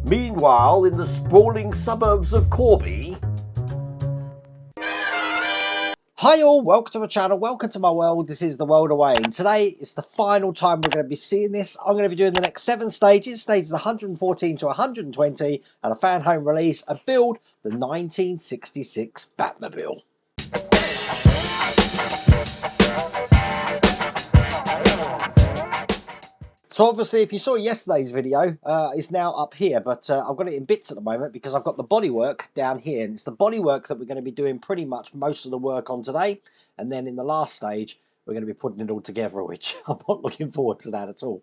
Meanwhile, in the sprawling suburbs of Corby... Hi all, welcome to my channel, welcome to my world. This is the world of Wayne. Today is the final time we're going to be seeing this. I'm going to be doing the next 7 stages, stages 114 to 120, and a Fanhome release and build the 1966 Batmobile. So obviously, if you saw yesterday's video, it's now up here, but I've got it in bits at the moment because I've got the bodywork down here, and it's the bodywork that we're going to be doing pretty much most of the work on today. And then in the last stage, we're going to be putting it all together, which I'm not looking forward to that at all.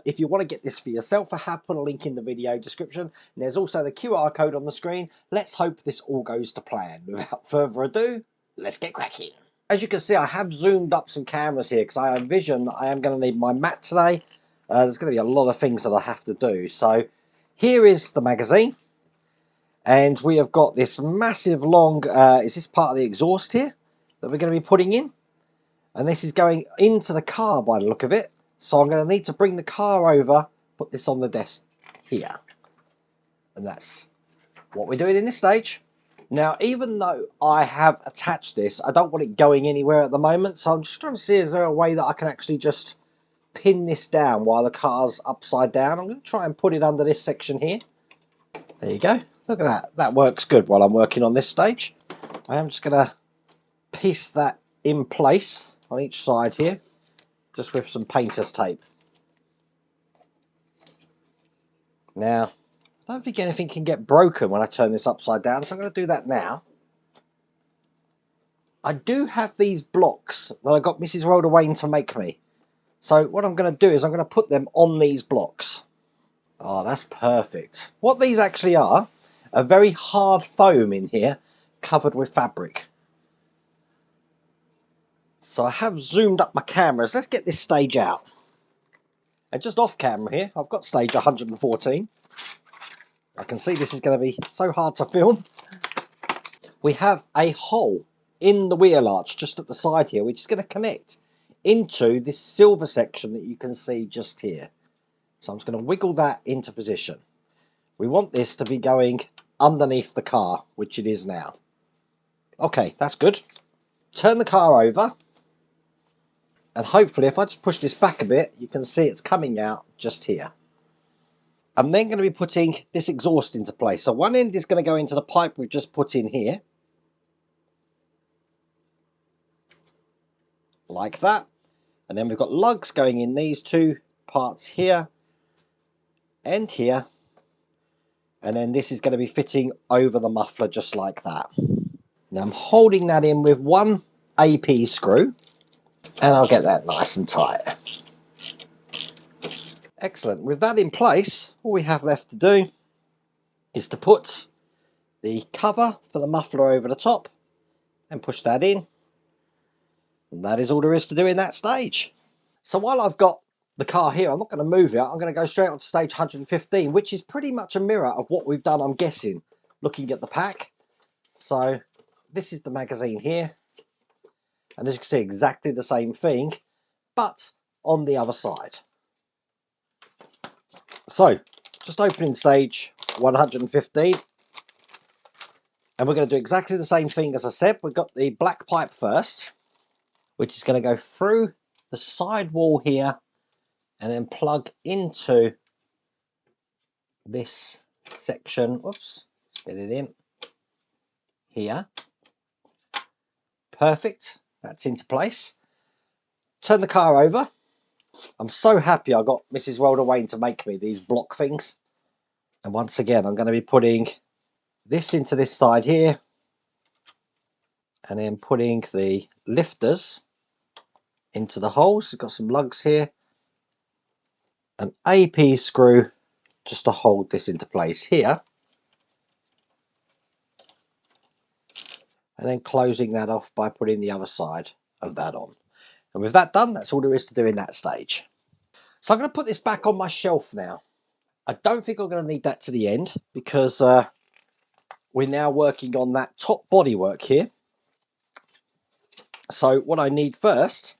If you want to get this for yourself, I have put a link in the video description. And there's also the QR code on the screen. Let's hope this all goes to plan. Without further ado, let's get cracking. As you can see, I have zoomed up some cameras here because I envision I am going to need my mat today. There's going to be a lot of things that I have to do. So here is the magazine. And we have got this massive long, is this part of the exhaust here that we're going to be putting in? And this is going into the car by the look of it. So I'm going to need to bring the car over, put this on the desk here. And that's what we're doing in this stage. Now, even though I have attached this, I don't want it going anywhere at the moment. So I'm just trying to see, is there a way that I can actually just pin this down while the car's upside down? I'm going to try and put it under this section here. There you go. Look at that. That works good while I'm working on this stage. I am just going to piece that in place on each side here, just with some painter's tape. Now, I don't think anything can get broken when I turn this upside down, so I'm going to do that now. I do have these blocks that I got Mrs. Rhoda Wayne to make me. So what I'm going to do is I'm going to put them on these blocks. Oh, that's perfect. What these actually are, a very hard foam in here, covered with fabric. So I have zoomed up my cameras. Let's get this stage out. And just off camera here, I've got stage 114. I can see this is going to be so hard to film. We have a hole in the wheel arch just at the side here, which is going to connect into this silver section that you can see just here. So I'm just going to wiggle that into position. We want this to be going underneath the car, which it is now. Okay, that's good. Turn the car over. And hopefully, if I just push this back a bit, you can see it's coming out just here. I'm then going to be putting this exhaust into place. So one end is going to go into the pipe we've just put in here. Like that. And then we've got lugs going in these two parts here and here. And then this is going to be fitting over the muffler just like that. Now I'm holding that in with one AP screw. And I'll get that nice and tight. Excellent. With that in place, all we have left to do is to put the cover for the muffler over the top and push that in. And that is all there is to do in that stage. So while I've got the car here, I'm not going to move it. I'm going to go straight on to stage 115, which is pretty much a mirror of what we've done, I'm guessing, looking at the pack. So this is the magazine here. And as you can see, exactly the same thing, but on the other side. So, just opening stage 115. And we're going to do exactly the same thing as I said. We've got the black pipe first, which is going to go through the side wall here and then plug into this section. Whoops, let's get it in here. Perfect. That's into place. Turn the car over. I'm so happy I got Mrs. Rhoda Wayne to make me these block things. And once again, I'm going to be putting this into this side here. And then putting the lifters into the holes. It's got some lugs here. An AP screw just to hold this into place here. And then closing that off by putting the other side of that on. And with that done, that's all there is to do in that stage. So I'm going to put this back on my shelf now. I don't think I'm going to need that to the end because we're now working on that top bodywork here. So what I need first,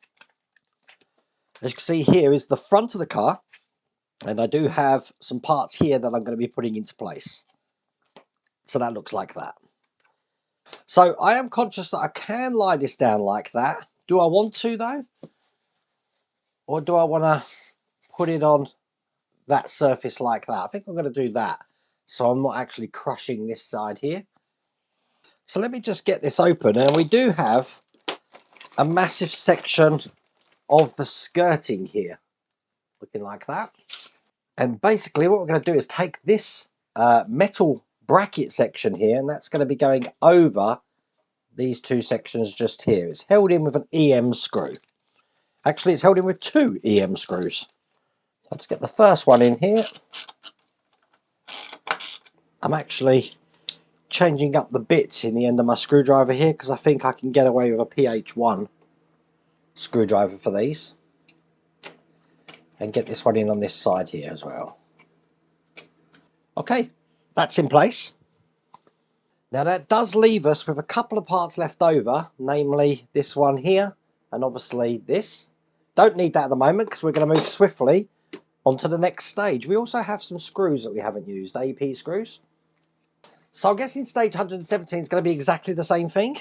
as you can see here, is the front of the car. And I do have some parts here that I'm going to be putting into place. So that looks like that. So I am conscious that I can lie this down like that. Do I want to though? Or do I want to put it on that surface like that? I think I'm going to do that. So I'm not actually crushing this side here. So let me just get this open. And we do have a massive section of the skirting here. Looking like that. And basically what we're going to do is take this metal bracket section here. And that's going to be going over these two sections just here. It's held in with an EM screw. Actually, it's held in with two EM screws. Let's get the first one in here. I'm actually changing up the bits in the end of my screwdriver here because I think I can get away with a PH1 screwdriver for these. And get this one in on this side here as well. Okay, that's in place. Now that does leave us with a couple of parts left over, namely this one here and obviously this. Don't need that at the moment because we're going to move swiftly onto the next stage. We also have some screws that we haven't used, AP screws. So I'm guessing stage 117 is going to be exactly the same thing.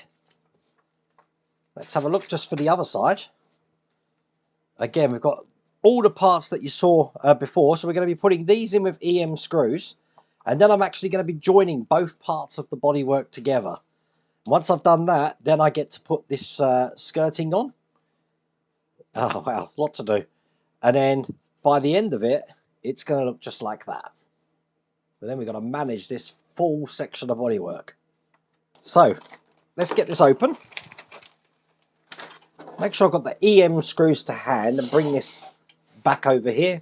Let's have a look just for the other side. Again, we've got all the parts that you saw before, so we're going to be putting these in with EM screws, and then I'm actually going to be joining both parts of the bodywork together. Once I've done that, then I get to put this skirting on. Oh wow, lot to do. And then by the end of it, it's going to look just like that. But then we've got to manage this full section of bodywork. So let's get this open. Make sure I've got the EM screws to hand and bring this back over here.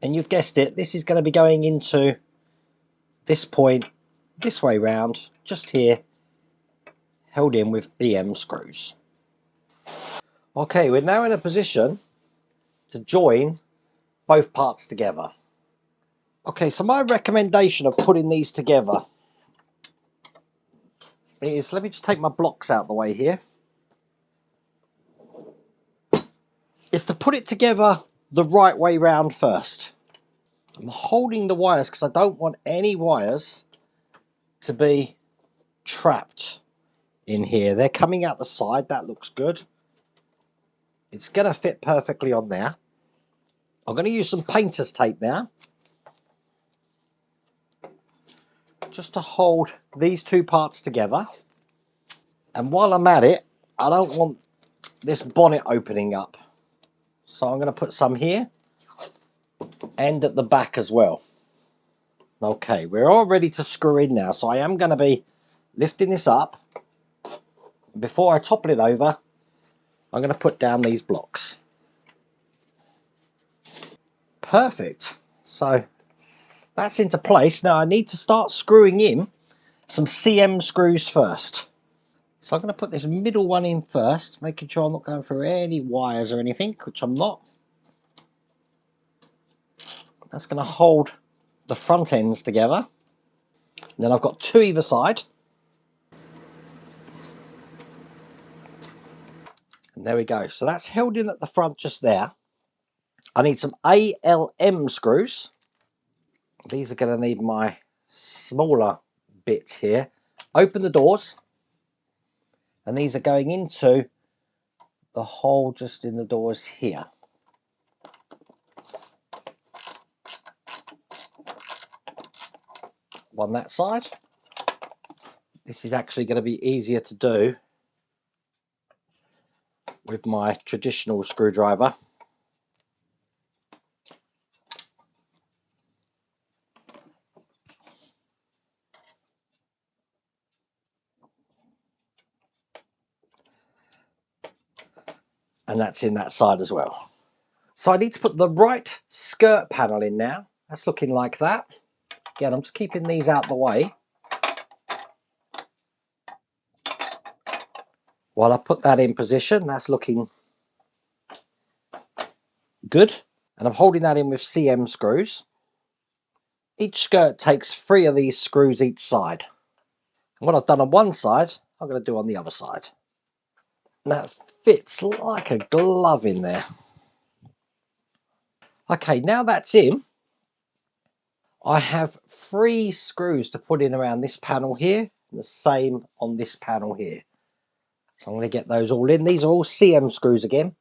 And you've guessed it, this is going to be going into this point, this way round, just here, held in with EM screws. Okay, we're now in a position to join both parts together. Okay, so my recommendation of putting these together is, let me just take my blocks out of the way here, is to put it together the right way round first. I'm holding the wires because I don't want any wires to be trapped in here. They're coming out the side, that looks good. It's going to fit perfectly on there. I'm going to use some painter's tape now, just to hold these two parts together. And while I'm at it, I don't want this bonnet opening up. So I'm going to put some here and at the back as well. Okay, we're all ready to screw in now. So I am going to be lifting this up. Before I topple it over, I'm going to put down these blocks. Perfect. So that's into place. Now I need to start screwing in some CM screws first. So I'm going to put this middle one in first, making sure I'm not going through any wires or anything, which I'm not. That's going to hold the front ends together. And then I've got two either side. And there we go. So that's held in at the front just there. I need some ALM screws. These are going to need my smaller bits here. Open the doors. And these are going into the hole just in the doors here. On that side. This is actually going to be easier to do with my traditional screwdriver. And that's in that side as well. So I need to put the right skirt panel in now. That's looking like that. Again, I'm just keeping these out of the way while I put that in position. That's looking good. And I'm holding that in with CM screws. Each skirt takes 3 of these screws each side. And what I've done on one side, I'm going to do on the other side. And that fits like a glove in there. Okay, now that's in, I have 3 screws to put in around this panel here, and the same on this panel here. So I'm going to get those all in. These are all CM screws again.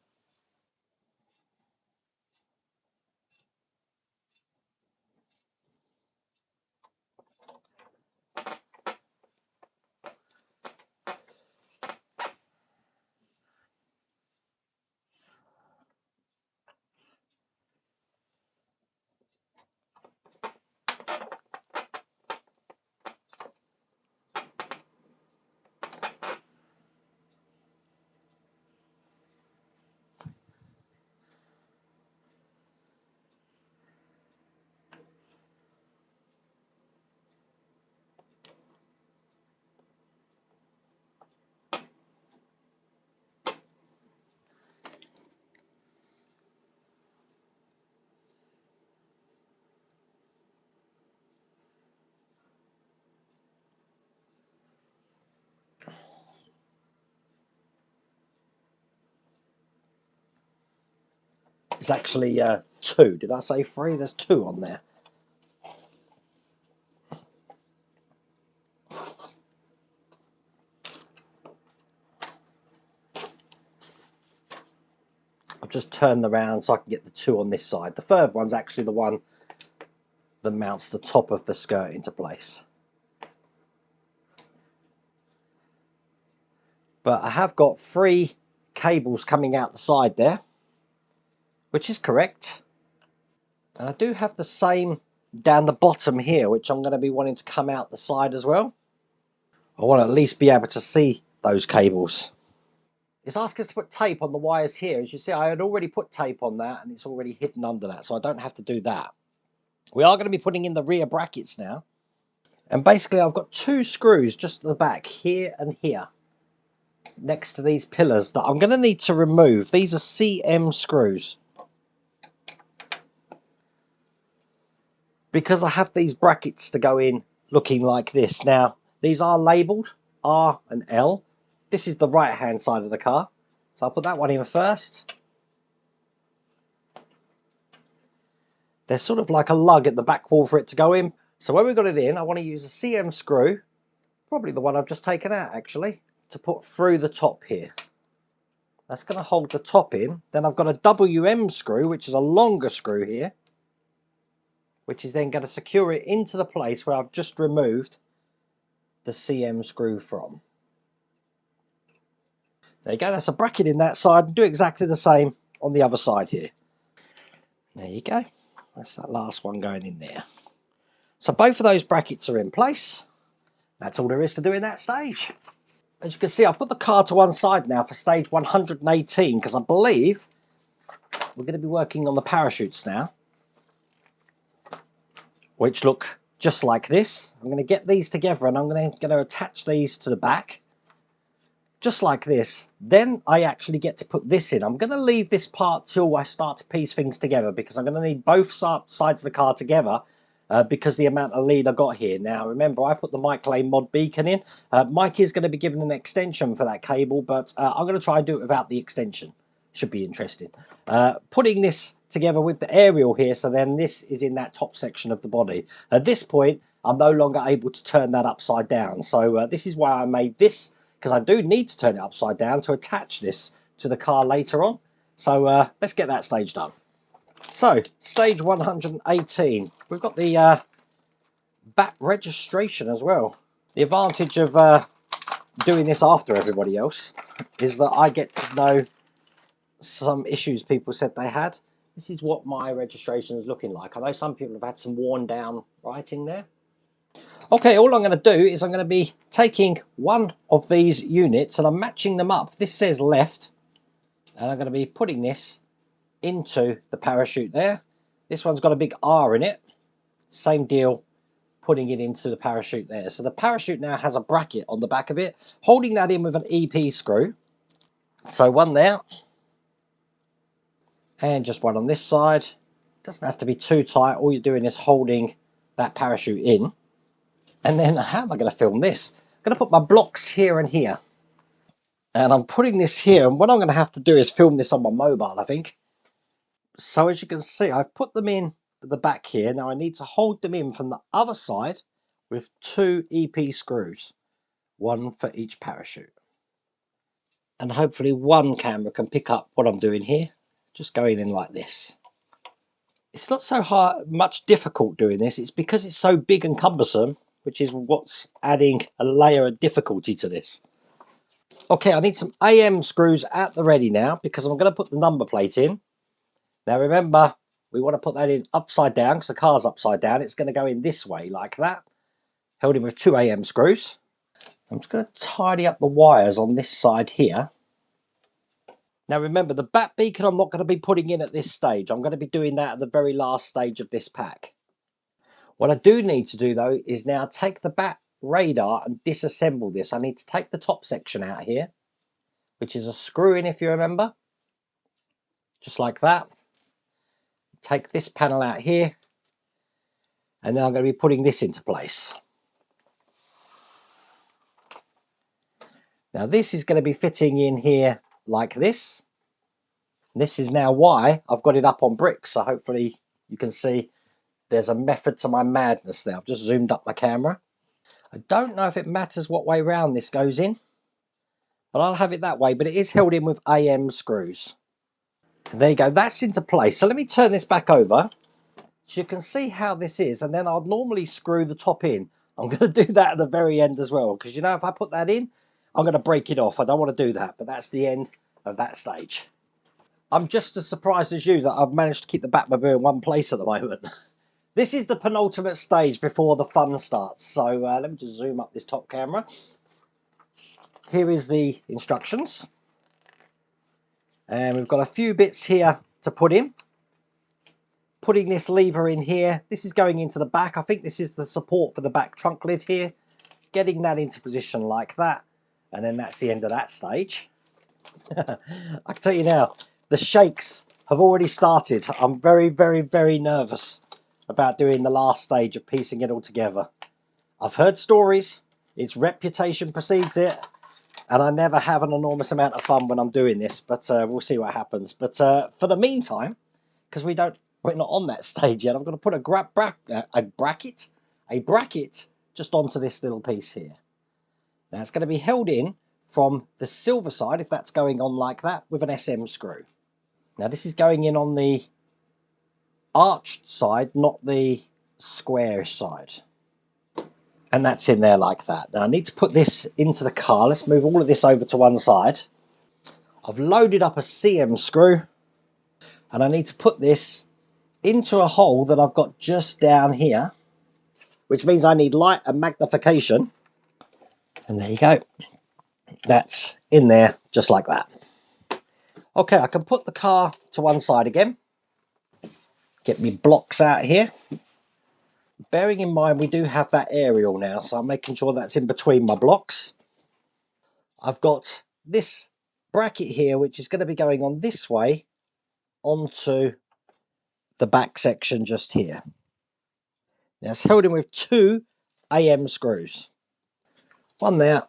It's actually 2. Did I say 3? There's 2 on there. I've just turned around so I can get the 2 on this side. The third one's actually the one that mounts the top of the skirt into place. But I have got 3 cables coming out the side there, which is correct. And I do have the same down the bottom here, which I'm going to be wanting to come out the side as well. I want to at least be able to see those cables. It's asking us to put tape on the wires here. As you see, I had already put tape on that and it's already hidden under that, so I don't have to do that. We are going to be putting in the rear brackets now. And basically I've got 2 screws just at the back, here and here, next to these pillars that I'm going to need to remove. These are CM screws. Because I have these brackets to go in looking like this. Now, these are labelled R and L. This is the right hand side of the car. So I'll put that one in first. There's sort of like a lug at the back wall for it to go in. So when we've got it in, I want to use a CM screw, probably the one I've just taken out actually, to put through the top here. That's going to hold the top in. Then I've got a WM screw, which is a longer screw here, which is then going to secure it into the place where I've just removed the CM screw from. There you go, that's a bracket in that side. Do exactly the same on the other side here. There you go. That's that last one going in there. So both of those brackets are in place. That's all there is to do in that stage. As you can see, I've put the car to one side now for stage 118 because I believe we're going to be working on the parachutes now, which look just like this. I'm going to get these together and I'm going to attach these to the back. Just like this. Then I actually get to put this in. I'm going to leave this part till I start to piece things together because I'm going to need both sides of the car together because the amount of lead I got here. Now remember, I put the Mike Lane mod beacon in. Mike is going to be given an extension for that cable, but I'm going to try and do it without the extension. Should be interesting. Putting this together with the aerial here, so then this is in that top section of the body. At this point, I'm no longer able to turn that upside down. So this is why I made this, because I do need to turn it upside down to attach this to the car later on. So let's get that stage done. So, stage 118. We've got the BAT registration as well. The advantage of doing this after everybody else is that I get to know some issues people said they had. This is what my registration is looking like. I know some people have had some worn down writing there. Okay, all I'm going to do is I'm going to be taking one of these units and I'm matching them up. This says left, and I'm going to be putting this into the parachute there. This one's got a big R in it. Same deal, putting it into the parachute there. So the parachute now has a bracket on the back of it, holding that in with an EP screw. So one there, and just one on this side. Doesn't have to be too tight. All you're doing is holding that parachute in. And then how am I going to film this? I'm going to put my blocks here and here. And I'm putting this here. And what I'm going to have to do is film this on my mobile, I think. So as you can see, I've put them in at the back here. Now I need to hold them in from the other side with 2 EP screws, one for each parachute. And hopefully one camera can pick up what I'm doing here. Just going in like this. It's not so much difficult doing this. It's because it's so big and cumbersome, which is what's adding a layer of difficulty to this. Okay, I need some AM screws at the ready now because I'm going to put the number plate in. Now remember, we want to put that in upside down because the car's upside down. It's going to go in this way like that, held in with 2 AM screws. I'm just going to tidy up the wires on this side here. Now remember, the bat beacon I'm not going to be putting in at this stage. I'm going to be doing that at the very last stage of this pack. What I do need to do though is now take the bat radar and disassemble this. I need to take the top section out here, which is a screw in if you remember. Just like that. Take this panel out here, and then I'm going to be putting this into place. Now this is going to be fitting in here like this. This is now why I've got it up on bricks, so hopefully you can see there's a method to my madness there. I've just zoomed up my camera. I don't know if it matters what way round this goes in, but I'll have it that way, but it is held in with AM screws. And there you go, that's into place. So let me turn this back over so you can see how this is, and then I'll normally screw the top in. I'm going to do that at the very end as well, because you know if I put that in, I'm going to break it off. I don't want to do that, but that's the end of that stage. I'm just as surprised as you that I've managed to keep the Batmobile in one place at the moment. This is the penultimate stage before the fun starts. So let me just zoom up this top camera. Here is the instructions. And we've got a few bits here to put in. Putting this lever in here. This is going into the back. I think this is the support for the back trunk lid here. Getting that into position like that. And then that's the end of that stage. I can tell you now, the shakes have already started. I'm very, very, very nervous about doing the last stage of piecing it all together. I've heard stories, its reputation precedes it, and I never have an enormous amount of fun when I'm doing this, but we'll see what happens. But for the meantime, because we're not on that stage yet, I'm going to put a bracket just onto this little piece here. Now it's going to be held in from the silver side, if that's going on like that, with an SM screw. Now this is going in on the arched side, not the square side. And that's in there like that. Now I need to put this into the car. Let's move all of this over to one side. I've loaded up a CM screw, and I need to put this into a hole that I've got just down here, which means I need light and magnification. And there you go. That's in there just like that. Okay, I can put the car to one side again. Get me blocks out here. Bearing in mind we do have that aerial now, so I'm making sure that's in between my blocks. I've got this bracket here, which is going to be going on this way onto the back section just here. Now it's held in with 2 AM screws. One there,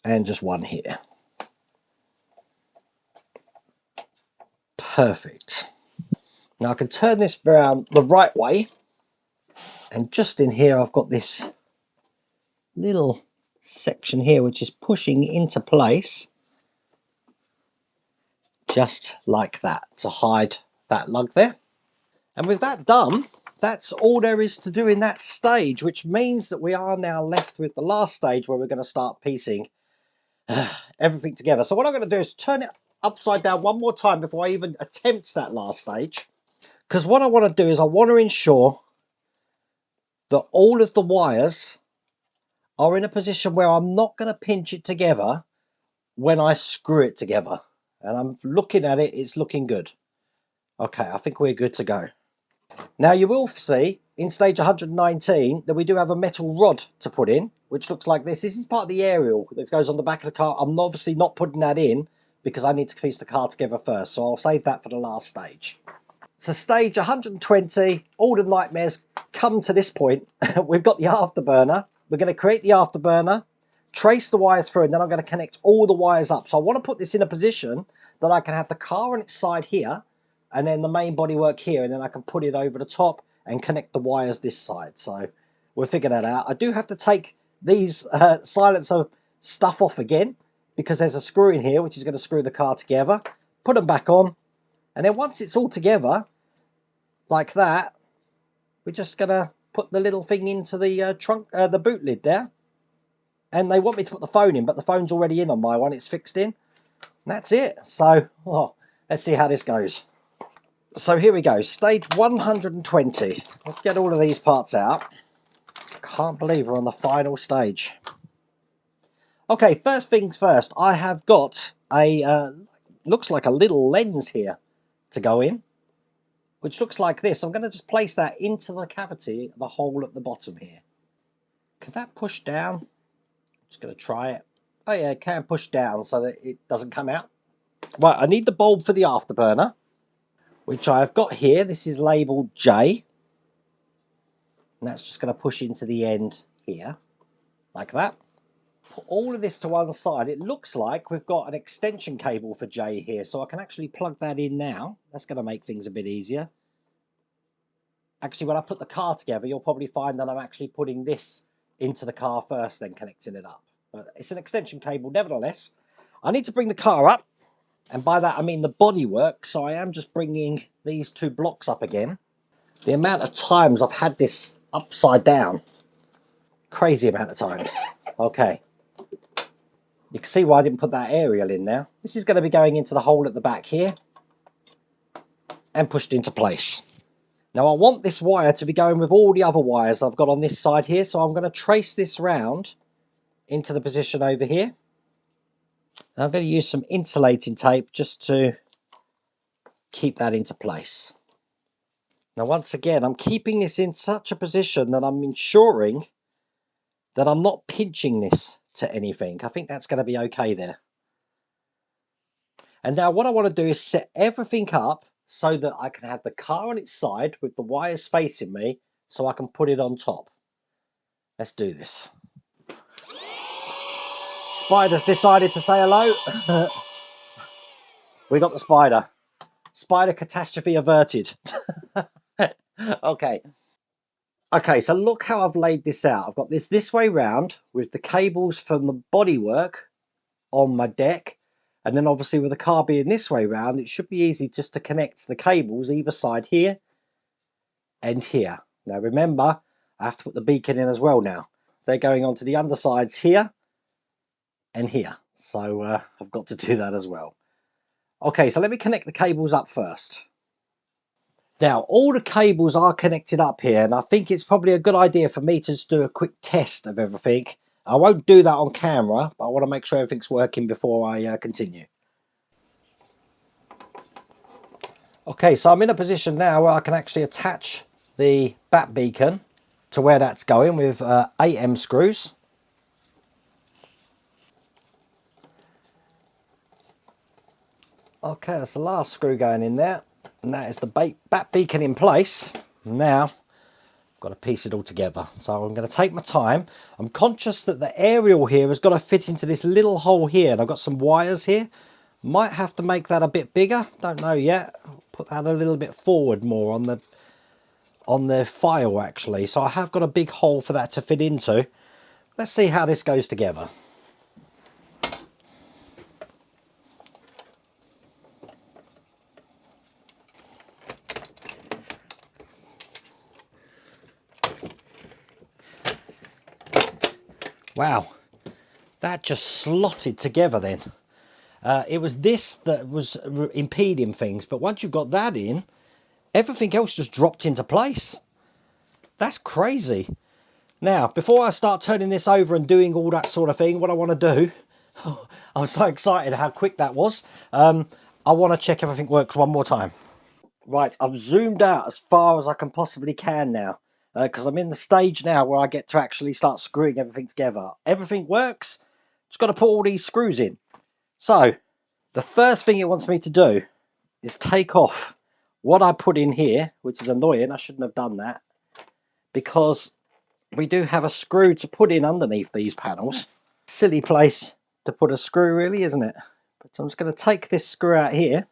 and just one here. Perfect. Now I can turn this around the right way, and just in here I've got this little section here which is pushing into place just like that to hide that lug there. And with that done, that's all there is to do in that stage, which means that we are now left with the last stage where we're going to start piecing everything together. So what I'm going to do is turn it upside down one more time before I even attempt that last stage, because what I want to do is I want to ensure that all of the wires are in a position where I'm not going to pinch it together when I screw it together. And I'm looking at it, it's looking good. Okay, I think we're good to go. Now you will see in stage 119 that we do have a metal rod to put in, which looks like this. This is part of the aerial that goes on the back of the car. I'm obviously not putting that in because I need to piece the car together first, so I'll save that for the last stage. So stage 120, all the nightmares come to this point. We've got the afterburner. We're going to create the afterburner, trace the wires through, and then I'm going to connect all the wires up. So I want to put this in a position that I can have the car on its side here, and then the main bodywork here, and then I can put it over the top and connect the wires this side. So we'll figure that out. I do have to take these silencer stuff off again, because there's a screw in here which is going to screw the car together. Put them back on, and then once it's all together like that, we're just going to put the little thing into the trunk, the boot lid there. And they want me to put the phone in, but the phone's already in on my one. It's fixed in. And that's it. So, let's see how this goes. So here we go. Stage 120. Let's get all of these parts out. Can't believe we're on the final stage. Okay, first things first. I have got a, looks like a little lens here to go in, which looks like this. I'm going to just place that into the cavity, the hole at the bottom here. Can that push down? Just going to try it. Oh yeah, it can push down so that it doesn't come out. Right, I need the bulb for the afterburner, which I have got here. This is labelled J. And that's just going to push into the end here, like that. Put all of this to one side. It looks like we've got an extension cable for J here, so I can actually plug that in now. That's going to make things a bit easier. Actually, when I put the car together, you'll probably find that I'm actually putting this into the car first, then connecting it up. But it's an extension cable nevertheless. I need to bring the car up, and by that I mean the bodywork, so I am just bringing these two blocks up again. The amount of times I've had this upside down, crazy amount of times. Okay, you can see why I didn't put that aerial in there. This is going to be going into the hole at the back here and pushed into place. Now I want this wire to be going with all the other wires I've got on this side here, so I'm going to trace this round into the position over here. I'm going to use some insulating tape just to keep that into place. Now once again, I'm keeping this in such a position that I'm ensuring that I'm not pinching this to anything. I think that's going to be okay there. And now what I want to do is set everything up so that I can have the car on its side with the wires facing me, so I can put it on top. Let's do this. Spider's decided to say hello. We got the spider. Spider catastrophe averted. Okay. Okay, so look how I've laid this out. I've got this way round with the cables from the bodywork on my deck. And then obviously with the car being this way round, it should be easy just to connect the cables either side here and here. Now remember, I have to put the beacon in as well now. They're going onto the undersides here and here. So I've got to do that as well. Okay, so let me connect the cables up first. Now, all the cables are connected up here, and I think it's probably a good idea for me to just do a quick test of everything. I won't do that on camera, but I want to make sure everything's working before I continue. Okay, so I'm in a position now where I can actually attach the bat beacon to where that's going with 8M screws. Okay, that's the last screw going in there, and that is the bat beacon in place. Now, I've got to piece it all together, so I'm going to take my time. I'm conscious that the aerial here has got to fit into this little hole here, and I've got some wires here. Might have to make that a bit bigger, don't know yet. Put that a little bit forward more on the file actually, so I have got a big hole for that to fit into. Let's see how this goes together. Wow, that just slotted together then. It was this that was impeding things, but once you've got that in, everything else just dropped into place. That's crazy. Now, before I start turning this over and doing all that sort of thing, what I want to do, I'm so excited how quick that was. I want to check everything works one more time. Right, I've zoomed out as far as I can possibly can now, because I'm in the stage now where I get to actually start screwing everything together. Everything works, just got to put all these screws in. So, the first thing it wants me to do is take off what I put in here, which is annoying. I shouldn't have done that, because we do have a screw to put in underneath these panels. Silly place to put a screw really, isn't it? So I'm just going to take this screw out here.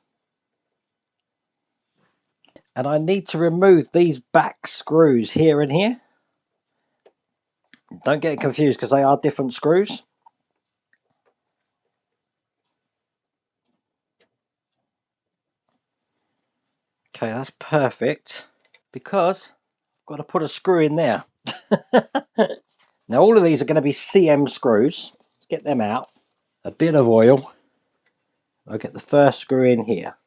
And I need to remove these back screws here and here. Don't get confused because they are different screws. Okay, that's perfect. Because I've got to put a screw in there. Now all of these are going to be CM screws. Let's get them out. A bit of oil. I'll get the first screw in here.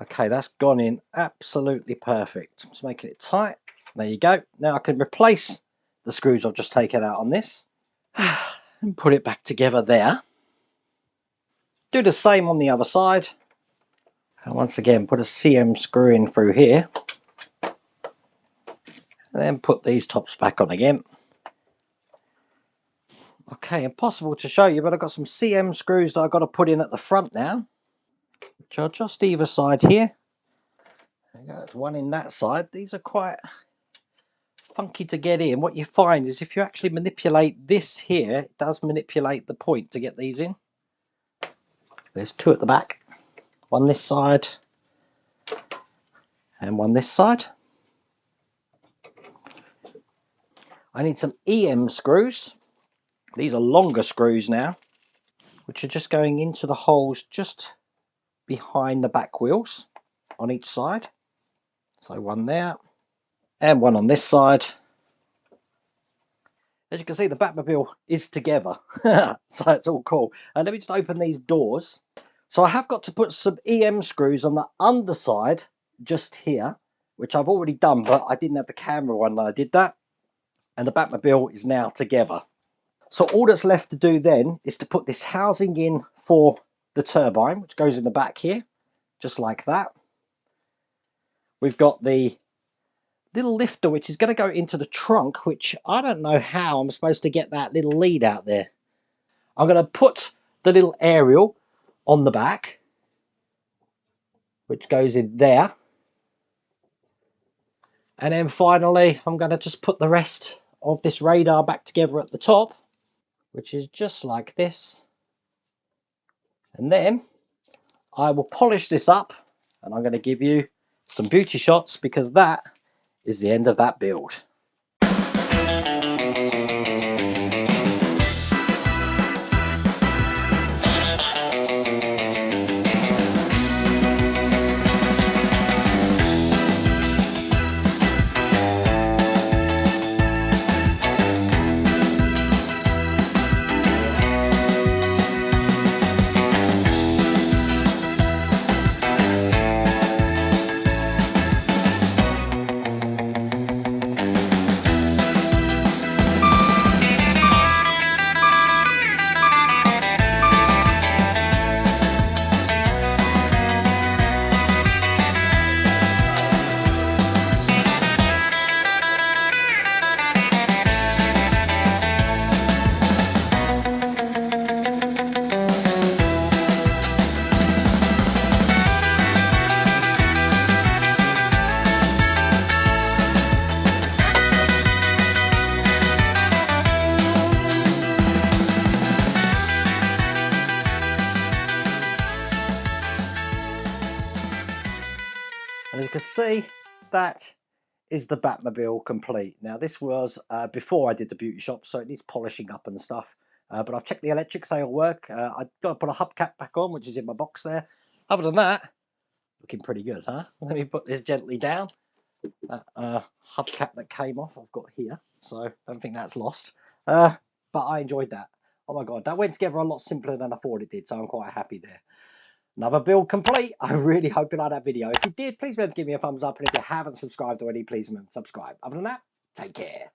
Okay, that's gone in absolutely perfect. Just making it tight. There you go. Now I can replace the screws I've just taken out on this and put it back together there. Do the same on the other side. And once again, put a CM screw in through here. And then put these tops back on again. Okay, impossible to show you, but I've got some CM screws that I've got to put in at the front now, which are just either side here. There you go, there's one in that side. These are quite funky to get in. What you find is if you actually manipulate this here, it does manipulate the point to get these in. There's two at the back, one this side and one this side. I need some EM screws. These are longer screws now, which are just going into the holes just behind the back wheels on each side. So one there and one on this side. As you can see, the Batmobile is together. So it's all cool. And let me just open these doors. So I have got to put some EM screws on the underside just here, which I've already done, but I didn't have the camera when I did that. And the Batmobile is now together. So all that's left to do then is to put this housing in for the turbine, which goes in the back here, just like that. We've got the little lifter, which is going to go into the trunk, which I don't know how I'm supposed to get that little lead out there. I'm going to put the little aerial on the back, which goes in there. And then finally, I'm going to just put the rest of this radar back together at the top, which is just like this. And then I will polish this up and I'm going to give you some beauty shots because that is the end of that build. And as you can see, that is the Batmobile complete. Now this was before I did the beauty shop, so it needs polishing up and stuff. But I've checked the electrics, they all work. I've got to put a hubcap back on, which is in my box there. Other than that, looking pretty good, huh? Let me put this gently down. That hubcap that came off, I've got here, so I don't think that's lost. But I enjoyed that. Oh my god, that went together a lot simpler than I thought it did, so I'm quite happy there. Another build complete. I really hope you liked that video. If you did, please remember to give me a thumbs up. And if you haven't subscribed already, please remember to subscribe. Other than that, take care.